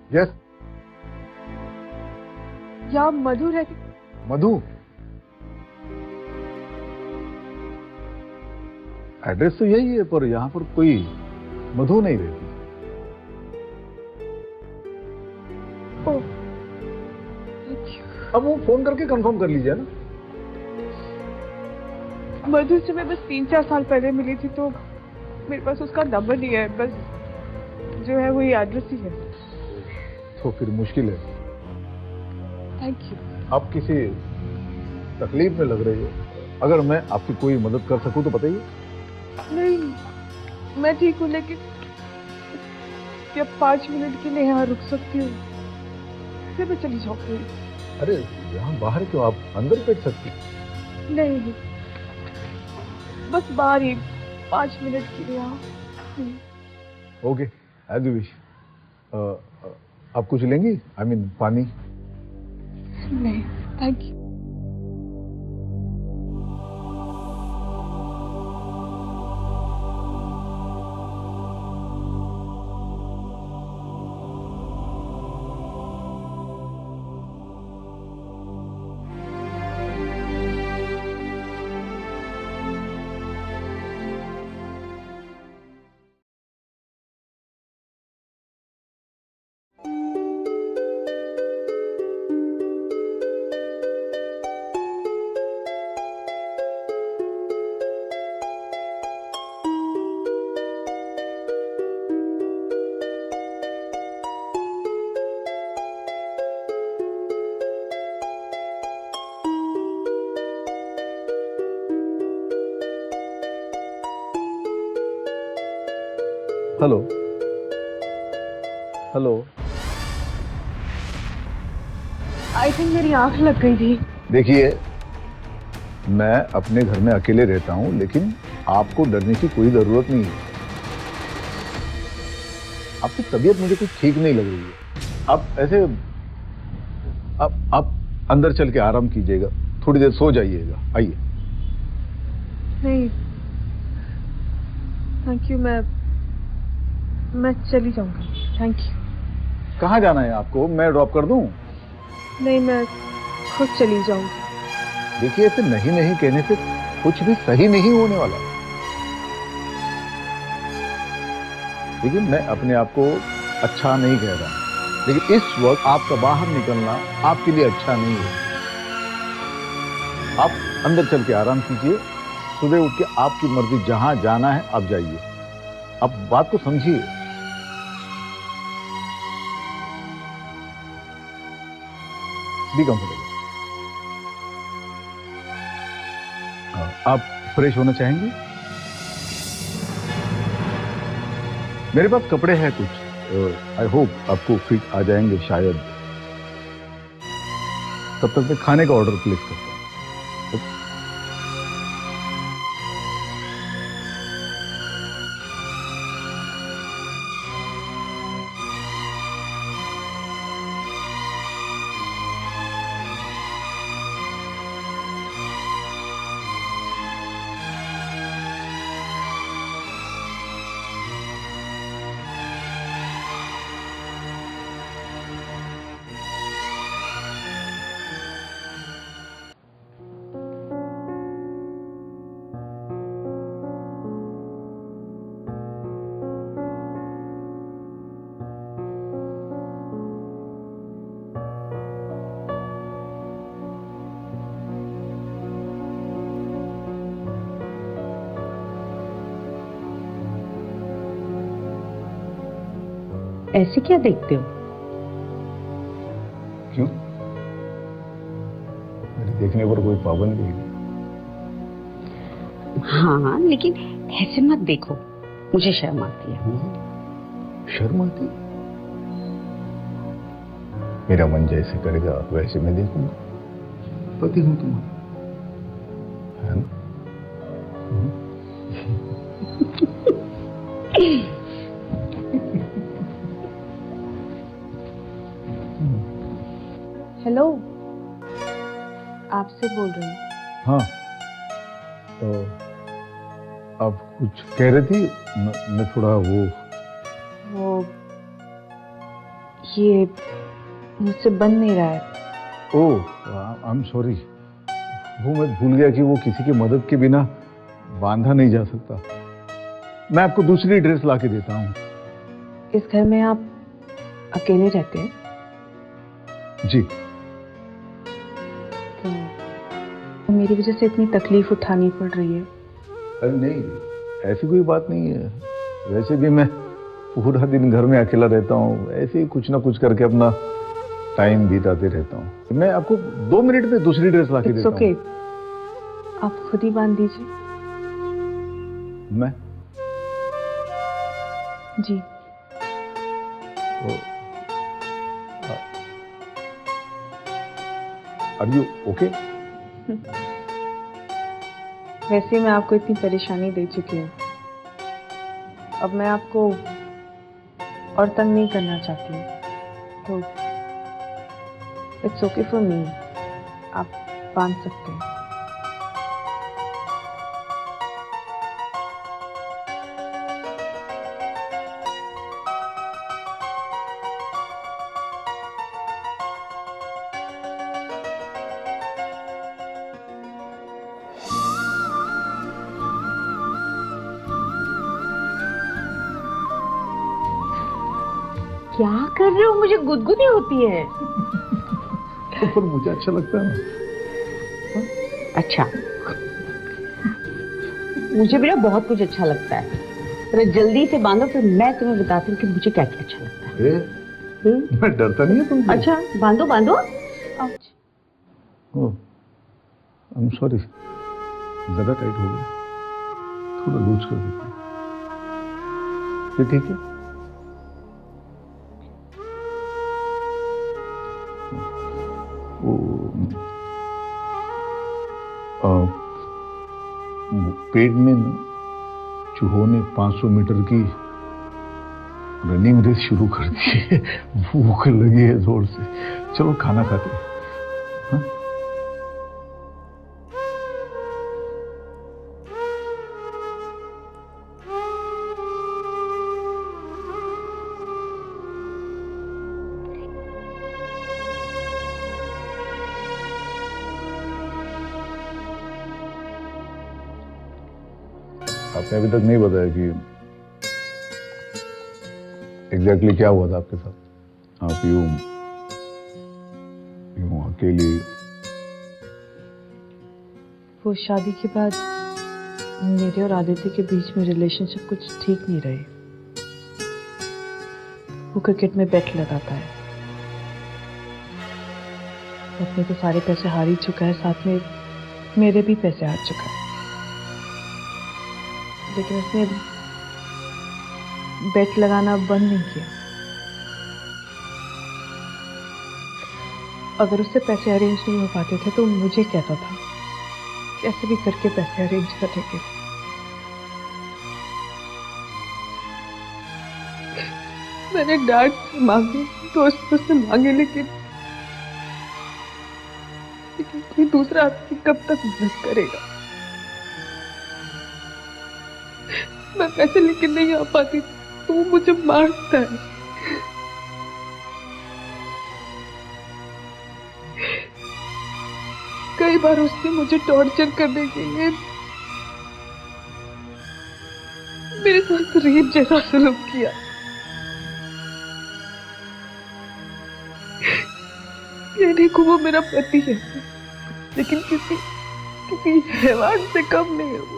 Yes. यहाँ मधु रहती? मधु? Address तो यही है, पर यहाँ पर कोई मधु नहीं रहती। ओह, अब वो फोन करके कंफर्म कर लीजिए ना। मधु से मैं बस 3-4 साल पहले मिली थी, तो मेरे पास उसका नंबर नहीं है। बस जो है वही एड्रेस ही है। तो फिर मुश्किल है। Thank you. आप किसी तकलीफ में लग रही हो, अगर मैं आपकी कोई मदद कर सकूं तो बताइए। नहीं, मैं ठीक हूँ, लेकिन क्या 5 मिनट के लिए यहाँ रुक सकती हूँ? फिर मैं चली जाऊंगी। अरे यहाँ बाहर क्यों, आप अंदर बैठ सकती हैं। नहीं, बस बाहर ही 5 मिनट के लिए यहाँ। Okay, as you wish. आप कुछ लेंगी? आई मीन पानी? नहीं, thank you. Hello hello. I think मेरी आंख लग गई थी। देखिए, मैं अपने घर में अकेले रहता हूं, लेकिन आपको डरने की कोई जरूरत नहीं है। आपकी तबीयत मुझे कुछ ठीक नहीं लग रही है। आप ऐसे आप अंदर चल के आराम कीजिएगा, थोड़ी देर सो जाइएगा। आइए। नहीं, थैंक यू। मैं चली जाऊंगी। Thank you. कहाँ जाना है आपको? मैं ड्रॉप कर दूं? नहीं, मैं खुद चली जाऊंगी। देखिए, ऐसे नहीं नहीं कहने से कुछ भी सही नहीं होने वाला। देखिए, मैं अपने आप को अच्छा नहीं कह रहा, लेकिन इस वक्त आपका बाहर निकलना आपके लिए अच्छा नहीं है। आप अंदर चल के आराम कीजिए। सुबह उठ के आपकी मर्जी, जहां जाना है आप जाइए। आप बात को समझिए। Be comfortable. आप फ्रेश होना चाहेंगे? मेरे पास कपड़े हैं कुछ। आई होप आपको फिट आ जाएंगे शायद। तब तक मैं खाने का ऑर्डर प्लेस करता हूं। ऐसे क्या देखते हो? क्यों? मेरे देखने पर कोई पाबंदी है? हाँ, लेकिन ऐसे मत देखो, मुझे शर्म आती है। शर्म आती? मेरा मन जैसे करेगा वैसे मैं देखूंगा। पति हूं तुम्हारा, है ना? हेलो, आपसे बोल रही हूँ। हाँ, तो आप कुछ कह रही थी? मैं थोड़ा वो ये मुझसे बन नहीं रहा है। ओह आई एम सॉरी, वो मैं भूल गया कि वो किसी की मदद के बिना बांधा नहीं जा सकता। मैं आपको दूसरी ड्रेस ला के देता हूँ। इस घर में आप अकेले रहते हैं? जी। तो मेरी वजह से इतनी तकलीफ उठानी पड़ रही है? अरे नहीं, ऐसी कोई बात नहीं है। वैसे भी मैं पूरा दिन घर में अकेला रहता हूँ, ऐसे ही कुछ ना कुछ करके अपना टाइम बिताते रहता हूँ। मैं आपको 2 मिनट में दूसरी ड्रेस ला के देता ओके, हूँ। आप खुद ही बांध दीजिए। मैं जी। Are you okay? वैसे मैं आपको इतनी परेशानी दे चुकी हूँ, अब मैं आपको और तंग नहीं करना चाहती हूँ, तो इट्स ओके फॉर मी, आप बांध सकते हैं। क्या कर रहे हो? मुझे गुदगुदी होती है। पर मुझे अच्छा लगता है ना। अच्छा, मुझे भी ना बहुत कुछ अच्छा लगता है। तो जल्दी से बांधो, फिर मैं तुम्हें बताती हूँ कि मुझे क्या क्या अच्छा लगता है। मैं डरता नहीं है तुमसे। अच्छा, बांधो बांधो। ओह आई एम सॉरी, ज्यादा टाइट हो गया, थोड़ा लूज कर देते हैं। ये ठीक है? वो पेट में चूहों ने 500 मीटर की रनिंग रेस शुरू कर दी है। भूख लगी है जोर से। चलो खाना खाते हैं। हाँ? आपने अभी तक नहीं बताया कि एग्जैक्टली क्या हुआ था आपके साथ। आप यूं अकेली। वो शादी के बाद मेरे और आदित्य के बीच में रिलेशनशिप कुछ ठीक नहीं रहे। वो क्रिकेट में बेट लगाता है, अपने तो सारे पैसे हार ही चुका है, साथ में मेरे भी पैसे हार चुका है। लेकिन उसने बेट लगाना बंद नहीं किया। अगर उससे पैसे अरेंज नहीं हो पाते थे तो मुझे कहता था, कैसे भी करके पैसे अरेंज करेंगे। मैंने डांट से मांगे, दोस्तों से मांगे, लेकिन कोई दूसरा आदमी कब तक मदद करेगा। मैं पैसे लेके नहीं आ पाती तो वो मुझे मारता है। कई बार उसने मुझे टॉर्चर करने के लिए मेरे साथ रेप जैसा सलूक किया। कहने को वो मेरा पति है, लेकिन किसी हैवान से कम नहीं है वो।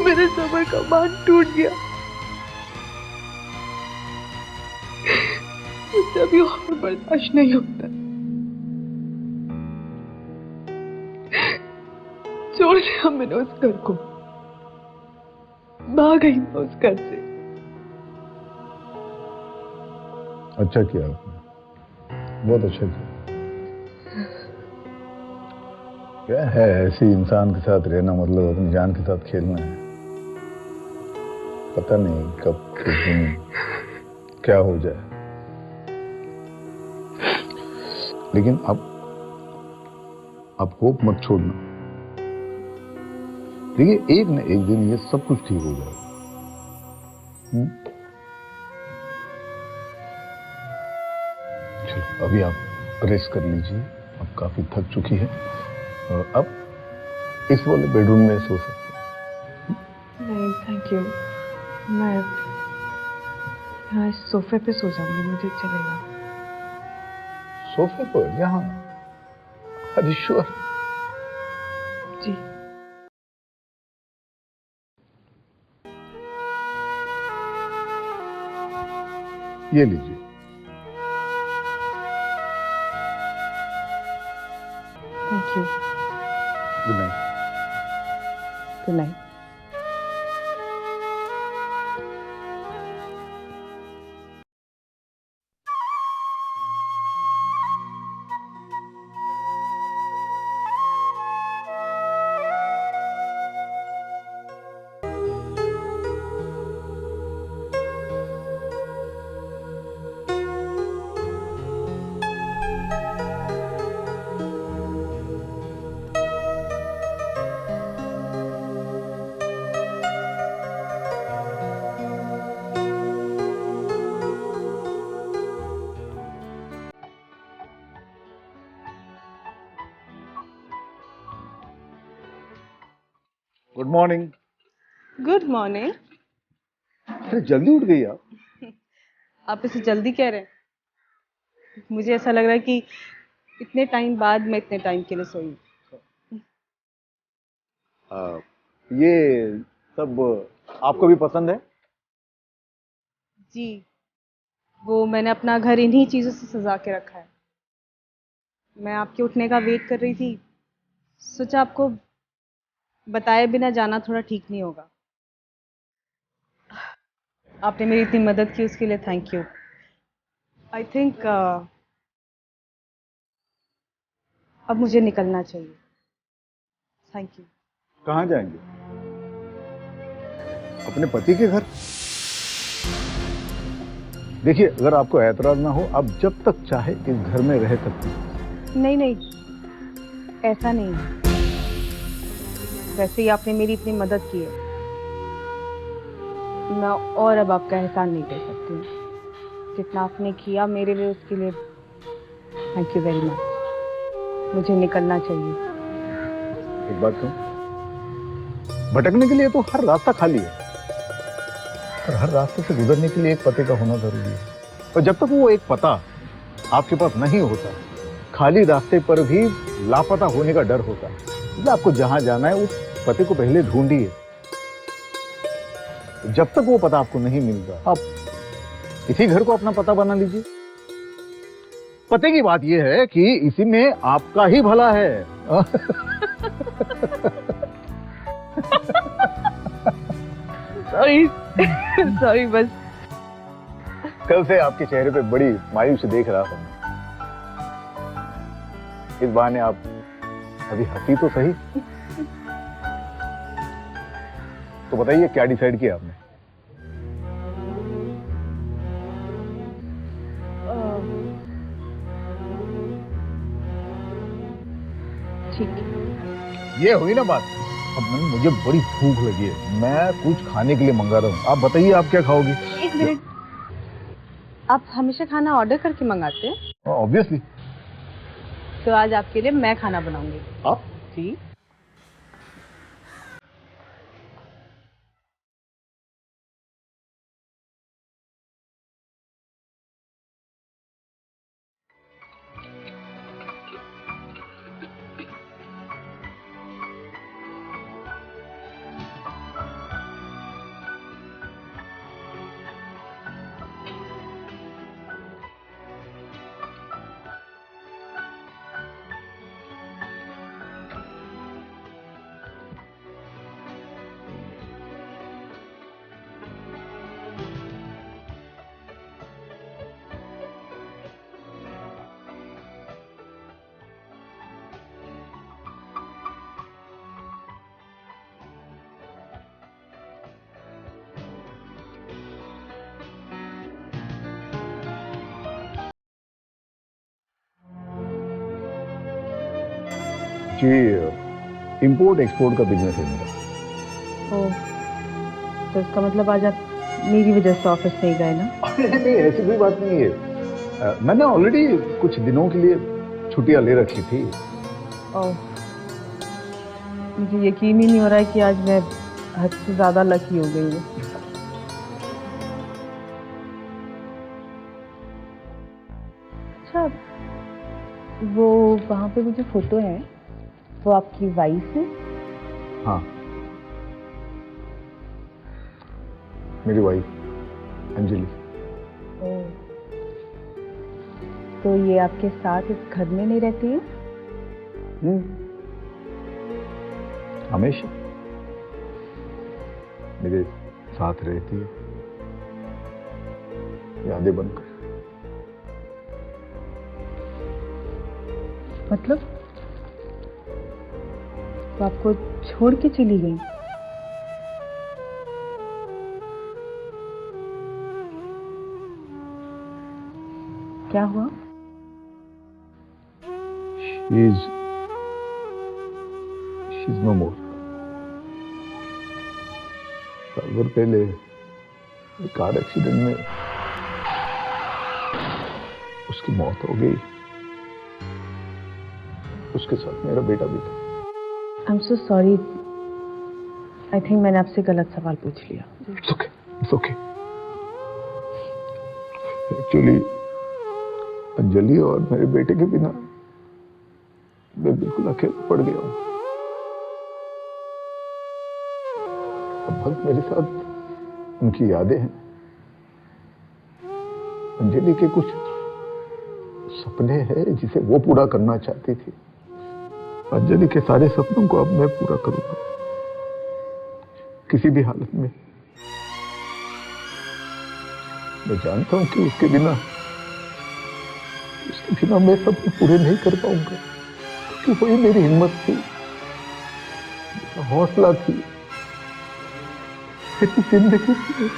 मेरे सबर का बांध टूट गया। मुझसे अभी और बर्दाश्त नहीं होता। छोड़ दिया मैंने उस घर को, भाग गई मैं उस घर से। अच्छा किया आपने, बहुत अच्छा किया। क्या है, ऐसे इंसान के साथ रहना मतलब अपनी जान के साथ खेलना है। पता नहीं कब किस दिन क्या हो जाए। लेकिन आप होप मत छोड़ना। देखिए एक न एक दिन ये सब कुछ ठीक हो जाएगा। चलो अभी आप रेस्ट कर लीजिए, अब काफी थक चुकी है और अब इस वाले बेडरूम में सो सकते हैं। नहीं थैंक यू, मैं यहाँ इस सोफे पे सो जाऊंगी, मुझे चलेगा। सोफे पर यहाँ? अरे श्योर। जी। ये लीजिए। Thank you. Good night. Good night. Good morning. Good morning. अरे जल्दी उठ गई आप। आप इसे जल्दी कह रहे हैं? मुझे ऐसा लग रहा है कि इतने टाइम बाद मैं इतने टाइम के लिए सोई। ये सब आपको भी पसंद है? जी, वो मैंने अपना घर इन्हीं चीज़ों से सजा के रखा है। मैं आपके उठने का वेट कर रही थी, सोचा आपको बताए बिना जाना थोड़ा ठीक नहीं होगा। आपने मेरी इतनी मदद की उसके लिए थैंक यू। आई थिंक अब मुझे निकलना चाहिए। Thank you. कहाँ जाएंगे? अपने पति के घर? देखिए अगर आपको ऐतराज ना हो, आप जब तक चाहे इस घर में रह सकती हैं। नहीं नहीं, ऐसा नहीं है। वैसे ही आपने मेरी इतनी मदद की है, मैं और अब आपका एहसान नहीं कर सकती हूँ। जितना आपने किया मेरे लिए उसके लिए थैंक यू वेरी मच। मुझे निकलना चाहिए। एक बात कहूं, भटकने के लिए तो हर रास्ता खाली है, और हर रास्ते से गुजरने के लिए एक पते का होना जरूरी है। और जब तक वो एक पता आपके पास नहीं होता, खाली रास्ते पर भी लापता होने का डर होता है। इसलिए आपको जहां जाना है उस पते को पहले ढूंढिए। जब तक वो पता आपको नहीं मिलता, आप इसी घर को अपना पता बना लीजिए। पते की बात यह है कि इसी में आपका ही भला है। सॉरी सॉरी, बस कल से आपके चेहरे पे बड़ी मायूसी देख रहा हूं। इस बहाने आप अभी हंसी तो सही। तो बताइए क्या डिसाइड किया आपने? ठीक है। ये हुई ना बात। अब मुझे बड़ी भूख लगी है, मैं कुछ खाने के लिए मंगा रहा हूँ। आप बताइए आप क्या खाओगी? एक मिनट, आप हमेशा खाना ऑर्डर करके मंगाते हैं? ऑब्वियसली। तो आज आपके लिए मैं खाना बनाऊंगी। आप? जी। जी, इंपोर्ट एक्सपोर्ट का बिजनेस है मेरा। ओ, तो इसका मतलब आज आप मेरी वजह से ऑफिस नहीं गए ना? नहीं, ऐसी कोई बात नहीं है। मैंने ऑलरेडी कुछ दिनों के लिए छुट्टियां ले रखी थी। ओह, मुझे यकीन ही नहीं हो रहा है कि आज मैं हद से ज्यादा लकी हो गई हूँ। अच्छा, वो वहाँ पे वो जो फोटो है वो आपकी वाइफ है? हाँ, मेरी वाइफ अंजलि। ओह, तो ये आपके साथ इस घर में नहीं रहती है? हमेशा मेरे साथ रहती है, यादें बनकर। मतलब वो आपको छोड़ के चली गई? क्या हुआ? She's no more. साल भर पहले एक कार एक्सीडेंट में उसकी मौत हो गई। उसके साथ मेरा बेटा भी था। I am so sorry, I think मैंने आपसे गलत सवाल पूछ लिया। It's okay. It's okay. Actually Anjali और मेरे बेटे के बिना मैं बिल्कुल अकेला पड़ गया हूँ। अब बस मेरे साथ उनकी यादें हैं। अंजलि के कुछ सपने हैं जिसे वो पूरा करना चाहती थी। अंजलि के सारे सपनों को अब मैं पूरा करूंगा, किसी भी हालत में। मैं जानता हूं कि उसके बिना मैं सपने पूरे नहीं कर पाऊंगा, क्योंकि वही मेरी हिम्मत थी, मेरा हौसला थी, मेरी जिंदगी थी।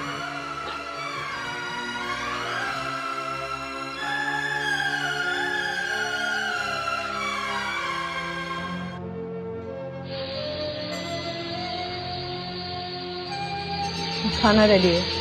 खाना रेडी है।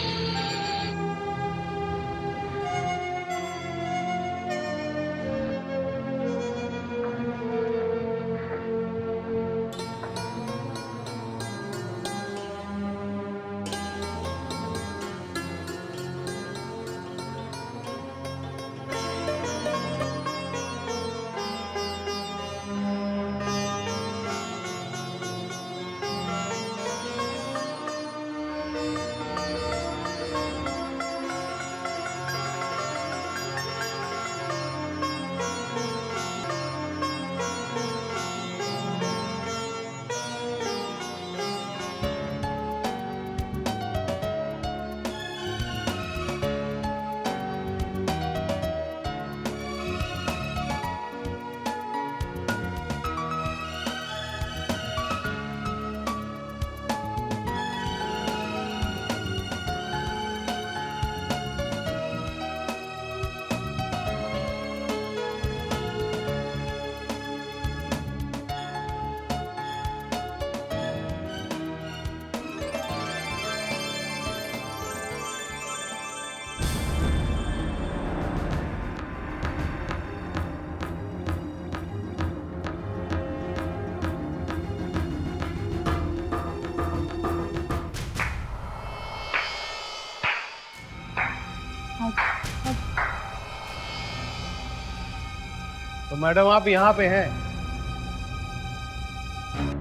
तो मैडम आप यहाँ पे हैं,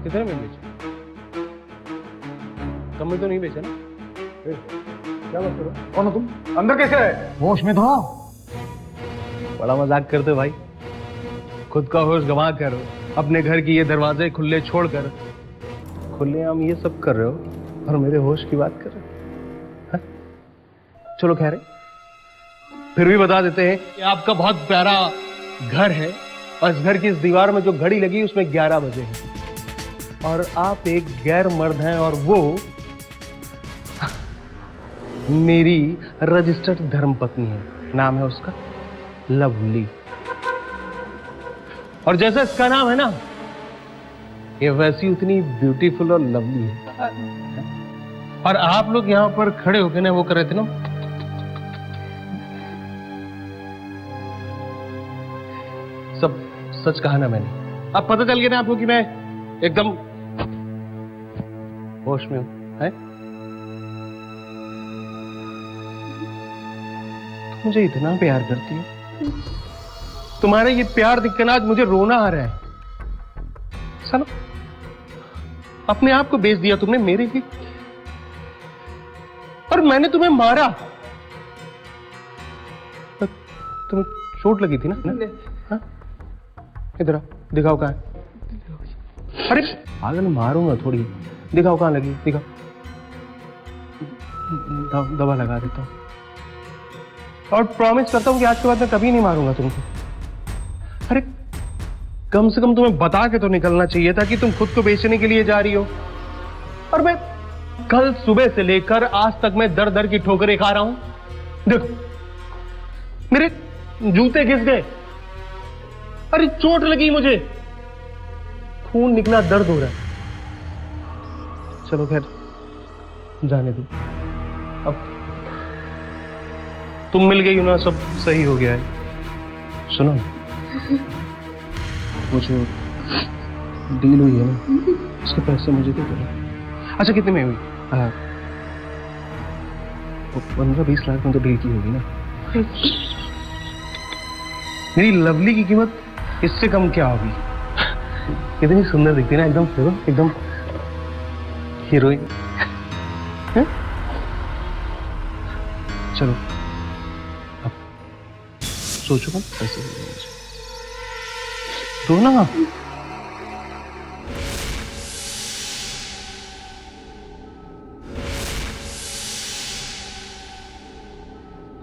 कितने में बेचे? कम में तो नहीं बेचे ना? क्या बात कर रहे हो? कौन हो तुम? अंदर कैसे आए? होश में था? बड़ा मजाक करते हो भाई। खुद का होश गंवा कर अपने घर की ये दरवाजे खुले छोड़कर खुलेआम ये सब कर रहे हो और मेरे होश की बात कर रहे हो? चलो खैर, फिर भी बता देते हैं कि आपका बहुत प्यारा घर है और इस घर की इस दीवार में जो घड़ी लगी उसमें 11 बजे हैं और आप एक गैर मर्द हैं और वो मेरी रजिस्टर्ड धर्मपत्नी है। नाम है उसका लवली। और जैसा इसका नाम है ना, ये वैसी उतनी ब्यूटीफुल और लवली है। और आप लोग यहाँ पर खड़े होके ना वो कर रहे थे ना, सब सच कहा ना मैंने। अब पता चल गया ना आपको कि मैं एकदम होश में हूं, है? तुम मुझे इतना प्यार करती हो, तुम्हारा ये प्यार दिखकर आज मुझे रोना आ रहा है। चलो, अपने आप को बेच दिया तुमने मेरे लिए, और मैंने तुम्हें मारा। तुम्हें चोट लगी थी ना? हाँ? इधर आओ, दिखाओ कहाँ है। अरे पागल, मारूंगा थोड़ी, दिखाओ कहाँ लगी, दिखाओ। दवा लगा देता हूं, और प्रॉमिस करता हूं कि आज के बाद मैं कभी नहीं मारूंगा तुमको। अरे कम से कम तुम्हें बता के तो निकलना चाहिए था कि तुम खुद को बेचने के लिए जा रही हो। और मैं कल सुबह से लेकर आज तक मैं दर दर की ठोकरें खा रहा हूं। देखो, मेरे जूते घिस गए, अरे चोट लगी मुझे, खून निकला, दर्द हो रहा है। चलो खैर, जाने दो। अब तुम मिल गई हो ना, सब सही हो गया है। सुनो, वो जो डील हुई है ना, उसके पैसे मुझे दे दो। अच्छा, कितने में हुई? हाँ, 15-20 लाख में तो डील की होगी ना। मेरी लवली की कीमत इससे कम क्या होगी? कितनी सुंदर दिखती है ना, एकदम देखो, एकदम हीरोइन। चलो अब सोचो मत, पैसे दो ना।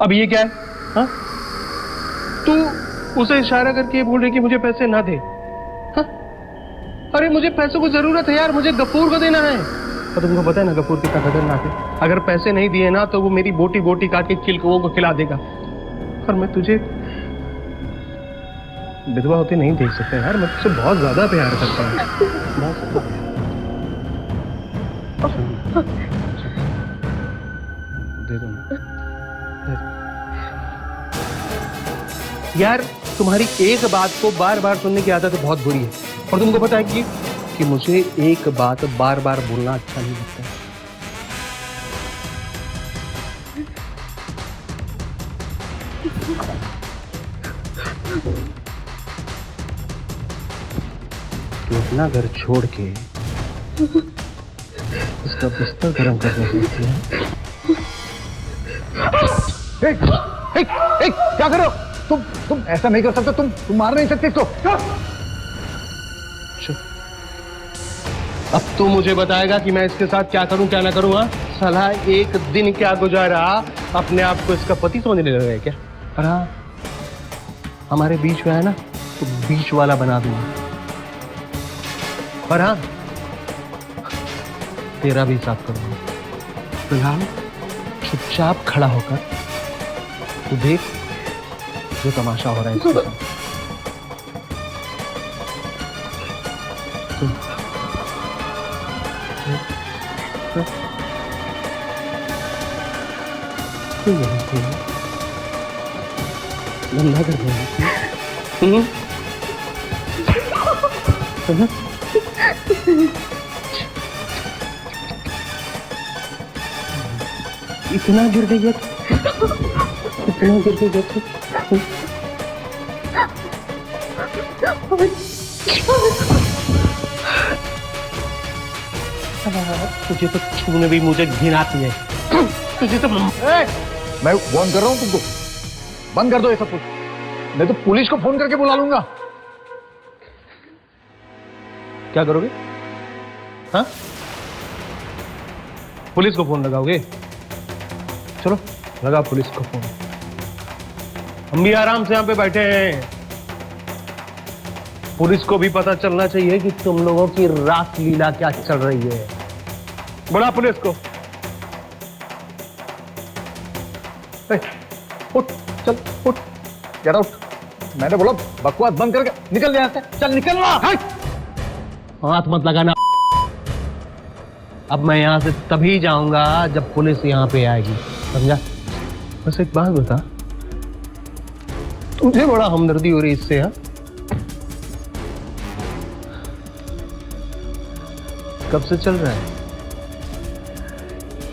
अब ये क्या है? हाँ? तू उसे इशारा करके बोल रही कि मुझे पैसे ना दे। हाँ? अरे मुझे पैसों को जरूरत है यार, मुझे गफूर को देना है। और तुमको पता है ना गफूर कितना खतरनाक है। अगर पैसे नहीं दिए ना तो वो मेरी बोटी बोटी काट के चिलकों को खिला देगा। और मैं तुझे विधवा होते नहीं देख सकता यार, मैं तुझसे बहुत ज्यादा प्यार करता हूँ। दे दो यार। तुम्हारी एक बात को बार बार सुनने की आदत बहुत बुरी है, और तुमको पता है कि मुझे एक बात बार बार बोलना अच्छा नहीं लगता है। तू अपना घर छोड़ के इसका बिस्तर गर्म करने देती है। क्या कर रहे हो तुम? ऐसा नहीं कर सकते, तुम मार नहीं सकते इसको। अब तू मुझे बताएगा कि मैं इसके साथ क्या करूं क्या ना करूं? हाँ, साला एक दिन क्या गुजारा, अपने आप को इसका पति समझने लगा है क्या? और हाँ, हमारे बीच में है ना, तो बीच वाला बना दूंगा। और हाँ, तेरा भी साथ करूंगा। फिलहाल चुपचाप खड़ा होकर तू देख जो तमाशा हो रहा है इसके साथ। धंधा कर इतना गिर गई है, इतना गिर गई है। तुझे तो छूने भी मुझे घिन आती है। तुझे तो मैं फोन कर रहा हूं तुमको, बंद कर दो ये सब कुछ, नहीं तो पुलिस को फोन करके बुला लूंगा। क्या करोगे? हाँ, पुलिस को फोन लगाओगे? चलो लगा पुलिस को फोन। हम भी आराम से यहां पे बैठे हैं, पुलिस को भी पता चलना चाहिए कि तुम लोगों की रास लीला क्या चल रही है। बुला पुलिस को। उठ, चल उठ, गेट आउट। मैंने बोला बकवास बंद करके निकल जा, चल निकलना। हाथ मत लगाना। अब मैं यहाँ से तभी जाऊंगा जब पुलिस यहाँ पे आएगी, समझा? बस एक बात बता, तुझे बड़ा हमदर्दी हो रही इससे? हाँ, कब से चल रहा है?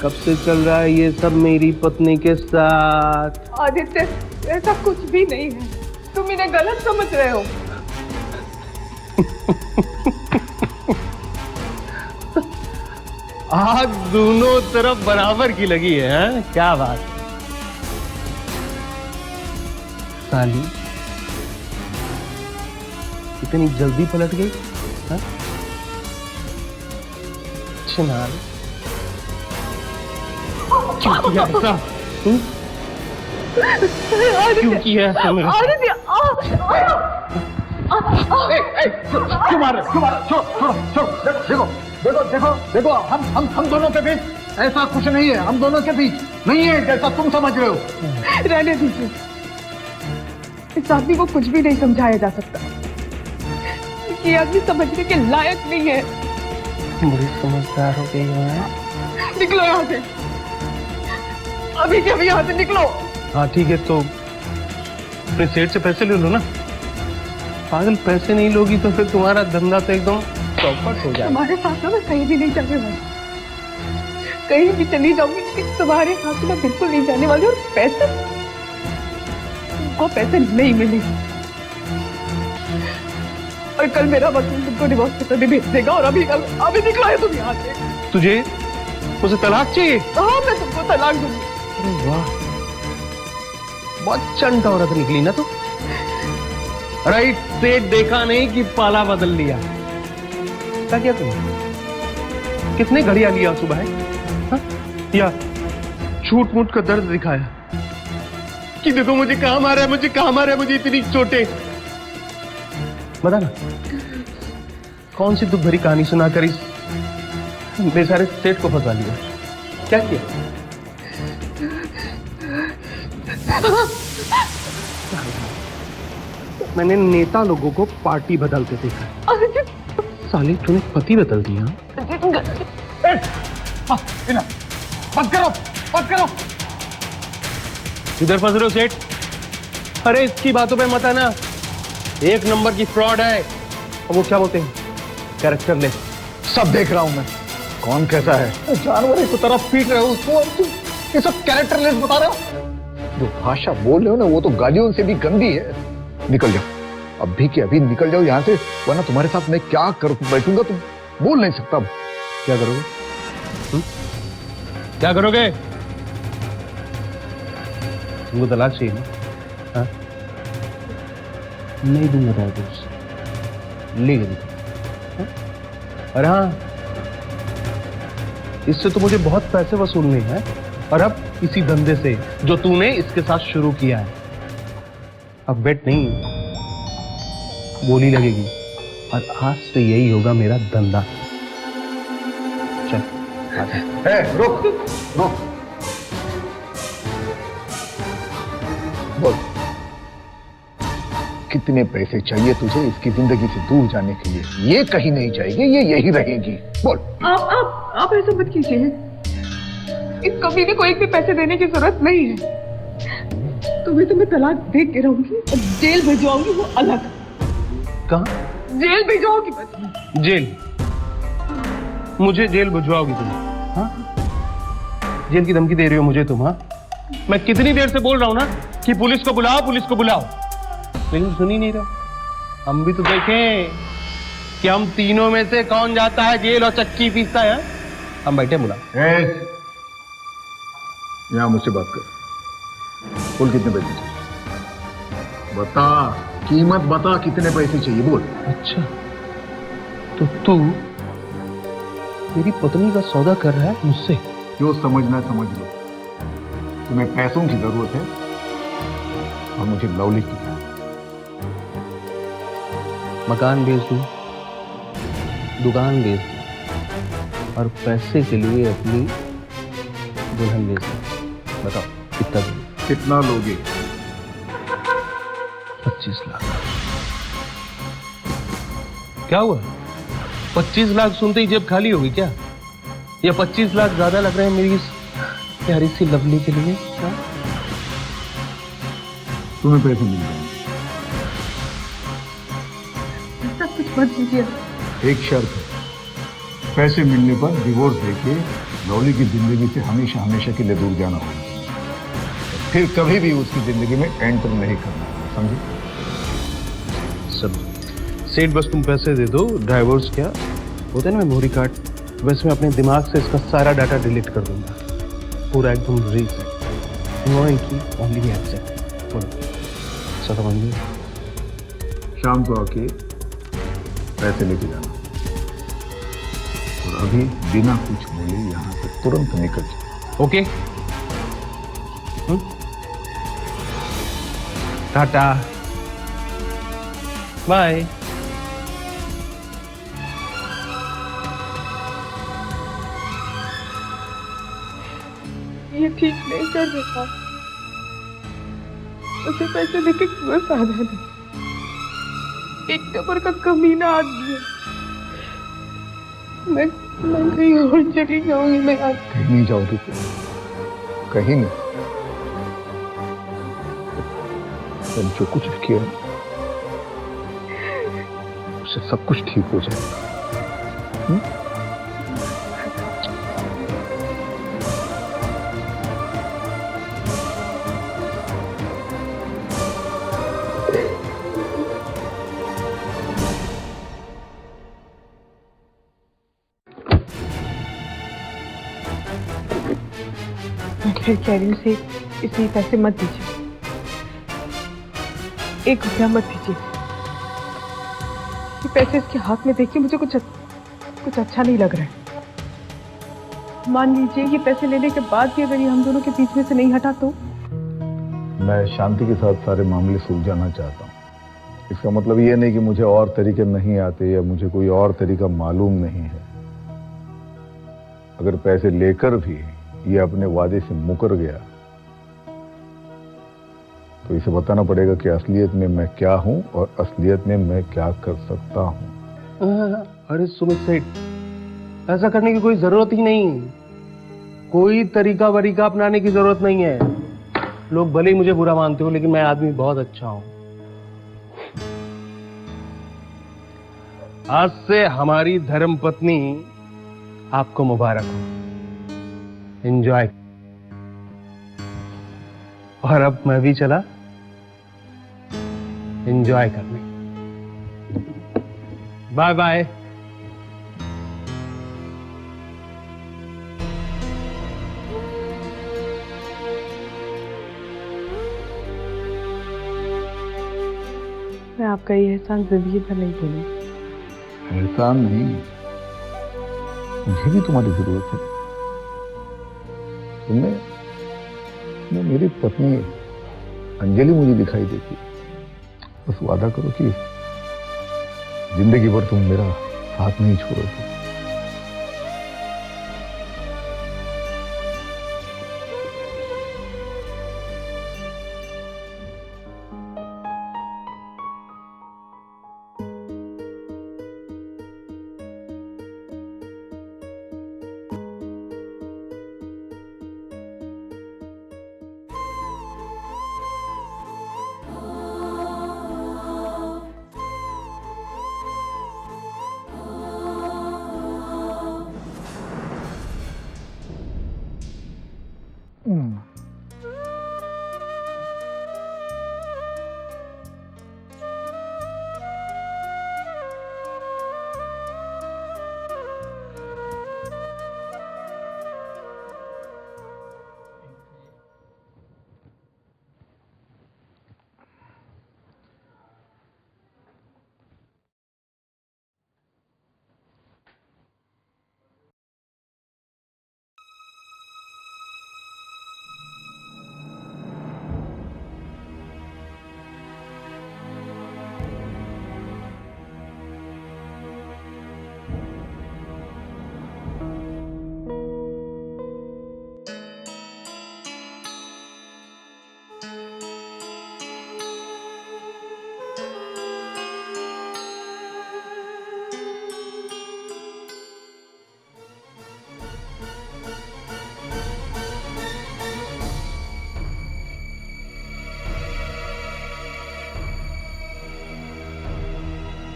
कब से चल रहा है ये सब मेरी पत्नी के साथ? आदित्य, ऐसा कुछ भी नहीं है, तुम इन्हें गलत समझ रहे हो। आग दोनों तरफ बराबर की लगी है, हैं? क्या बात। साली इतनी जल्दी पलट गई? हाँ? चिनार, क्यों किया ऐसा? क्यों किया ऐसा मेरे साथ? आदित्य, क्यों मार रहे? क्यों मार रहे? छोड़ो, देखो देखो देखो देखो, हम दोनों के बीच ऐसा कुछ नहीं है, हम दोनों के बीच नहीं है जैसा तुम समझ रहे हो। रहने दीजिए, इस आदमी को कुछ भी नहीं समझाया जा सकता। ये आदमी समझने के लायक नहीं है। बड़ी समझदार हो गई है। निकलो यहाँ से, अभी के अभी यहाँ से निकलो। हाँ ठीक है, तो अपने सेठ से पैसे ले लो ना। पागल, पैसे नहीं लोगी तो फिर तुम्हारा धंधा तो एकदम चौपट हो जाएगा। तुम्हारे साथ तो मैं कहीं भी नहीं जाने वाली, कहीं भी चली जाऊंगी लेकिन तुम्हारे साथ तो मैं बिल्कुल नहीं जाने वाली। और पैसे, तुमको पैसे नहीं मिले, और कल मेरा वकील तुमको डिवोर्स पेपर भी भेज देगा। और अभी निकला है तुम यहाँ से। तुझे मुझे तलाक चाहिए? हाँ, मैं तुमको तलाक दूंगी। अरे वाह, बहुत चंट औरत निकली ना तू। राइट, सेठ देखा नहीं कि पाला बदल लिया। क्या किया तुमने? कितने घड़ियां लिया सुबह है? हाँ? या झूठ मूठ का दर्द दिखाया कि देखो मुझे काम आ रहा है, मुझे काम आ रहा है, मुझे इतनी चोटें। बता ना, कौन सी दुख भरी कहानी सुनाकर इस बेचारे सेठ को फंसा लिया? क्या किया? मैंने नेता लोगों को पार्टी बदलते देखा। साली तूने पति बदल दिया। बंद करो। इधर फंस रहे हो सेठ? अरे इसकी बातों पे मत आना, एक नंबर की फ्रॉड है। और वो क्या बोलते हैं, कैरेक्टर ले। सब देख रहा हूं मैं, कौन कैसा है। जानवर की तरफ पीट रहे हो उसको, ये सब कैरेक्टरलेस बता रहे हो। जो भाषा बोल रहे हो ना, वो तो गालियों से भी गंदी है। निकल जाओ, अभी के अभी निकल जाओ यहाँ से, वरना तुम्हारे साथ मैं क्या कर बैठूंगा तुम बोल नहीं सकता। क्या करोगे? क्या करोगे? तुमको तलाक चाहिए ना? हाँ? नहीं दूंगा डाइवोर्स, ले गए। अरे हाँ, इससे तो मुझे बहुत पैसे वसूलने हैं, और अब इसी धंधे से जो तूने इसके साथ शुरू किया है। अब बेट नहीं, बोली लगेगी, और आज से यही होगा मेरा धंधा। चल आजा। रुक बोल, कितने पैसे चाहिए तुझे इसकी जिंदगी से दूर जाने के लिए? ये कहीं नहीं जाएगी, ये यही रहेगी। बोल। आप ऐसा मत कीजिए, इस कभी को एक भी पैसे देने की जरूरत नहीं है। तुम्हें तो मैं तलाक दे के रहूंगी और जेल भिजवाऊंगी, वो अलग। कहाँ? जेल भिजवाओगी बस। जेल? मुझे जेल भिजवाओगी तुम? हाँ? जेल की धमकी दे रही हो मुझे तुम? हाँ, मैं कितनी देर से बोल रहा हूं ना कि पुलिस को बुलाओ, पुलिस को बुलाओ, लेकिन सुन ही नहीं रहा। हम भी तो देखें कि हम तीनों में से कौन जाता है जेल और चक्की पीसता है। हम बैठे बुला। यहां मुझसे बात कर। बोल, कितने पैसे चाहिए? बता, कीमत बता, कितने पैसे चाहिए बोल। अच्छा, तो तू मेरी पत्नी का सौदा कर रहा है मुझसे? जो समझना है समझ लो। तुम्हें पैसों की जरूरत है और मुझे लवली की। मकान बेच दूं, दुकान बेच दूं, और पैसे के लिए अपनी दुल्हन बेच दूं। बताओ कितना दूं? कितना लोगे? 25 लाख। क्या हुआ? 25 लाख सुनते ही जेब खाली होगी क्या? या 25 लाख ज्यादा लग रहे हैं मेरी इस प्यारी सी लवली के लिए? हाँ? तुम्हें पैसे मिल जाएंगे, ऐसा कुछ मत कीजिए। एक शर्त है, पैसे मिलने पर डिवोर्स देके लवली की जिंदगी से हमेशा हमेशा के लिए दूर जाना होगा, फिर कभी भी उसकी जिंदगी में एंटर नहीं करना होगा, समझे? सब सेठ, बस तुम पैसे दे दो। ड्राइवर्स क्या होता है ना, मेमोरी कार्ड, वैसे मैं अपने दिमाग से इसका सारा डाटा डिलीट कर दूंगा, पूरा एकदम रीसेट। नो की ओनली एक्सेप्ट बोलो। शाम को आके पैसे लेके जाना और अभी बिना कुछ बोले यहाँ से तुरंत निकल जाओ। Okay, tata, bye. ये ठीक नहीं कर रहा, उसे पैसे देके क्यों साधा नहीं? एक नंबर का कमीना आदमी है। मैं कहीं और चली जाऊंगी। मैं आज कहीं नहीं जाओगी तुम, कहीं नहीं। मैंने जो कुछ भी किया उससे सब कुछ ठीक हो जाएगा। फिर कह रही हूँ से इतने पैसे मत दीजिए, 1 रुपया मत दीजिए। ये पैसे इसके हाथ में देखिए, मुझे कुछ अच्छा नहीं लग रहा है। मान लीजिए ये पैसे लेने के बाद भी अगर ये हम दोनों के बीच में से नहीं हटा तो? मैं शांति के साथ सारे मामले सुलझाना चाहता हूँ। इसका मतलब ये नहीं कि मुझे और तरीके नहीं आते या मुझे कोई और तरीका मालूम नहीं है। अगर पैसे लेकर भी ये अपने वादे से मुकर गया तो इसे बताना पड़ेगा कि असलियत में मैं क्या हूं और असलियत में मैं क्या कर सकता हूं। अरे सुमित सेठ, ऐसा करने की कोई जरूरत ही नहीं, कोई तरीका वरीका अपनाने की जरूरत नहीं है। लोग भले ही मुझे बुरा मानते हो, लेकिन मैं आदमी बहुत अच्छा हूं। आज से हमारी धर्मपत्नी आपको मुबारक हो। एंजॉय। और अब मैं भी चला एंजॉय करने। Bye bye. मैं आपका ये एहसान जिंदगी भर नहीं भूलूंगी। एहसान नहीं, मुझे भी तुम्हारी जरूरत है। तुमने मेरी पत्नी अंजलि मुझे दिखाई देती, बस वादा करो कि जिंदगी भर तुम मेरा साथ नहीं छोड़ोगे।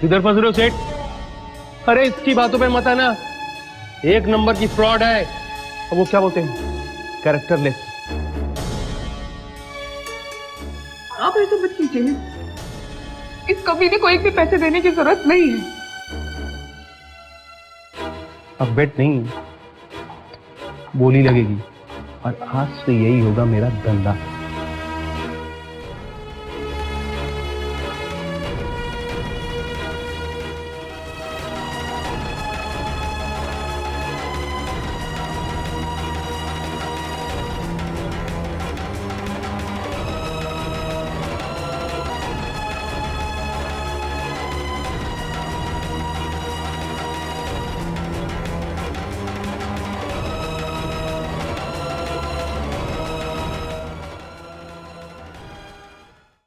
किधर फंस रहे हो सेठ? अरे इसकी बातों पे मत आना, एक नंबर की फ्रॉड है। और वो क्या बोलते हैं, कैरेक्टरलेस। आप ऐसे मत कीजिए, इस कमीने को एक भी पैसे देने की जरूरत नहीं है। अब बेट नहीं, बोली लगेगी। और आज से यही होगा मेरा धंधा।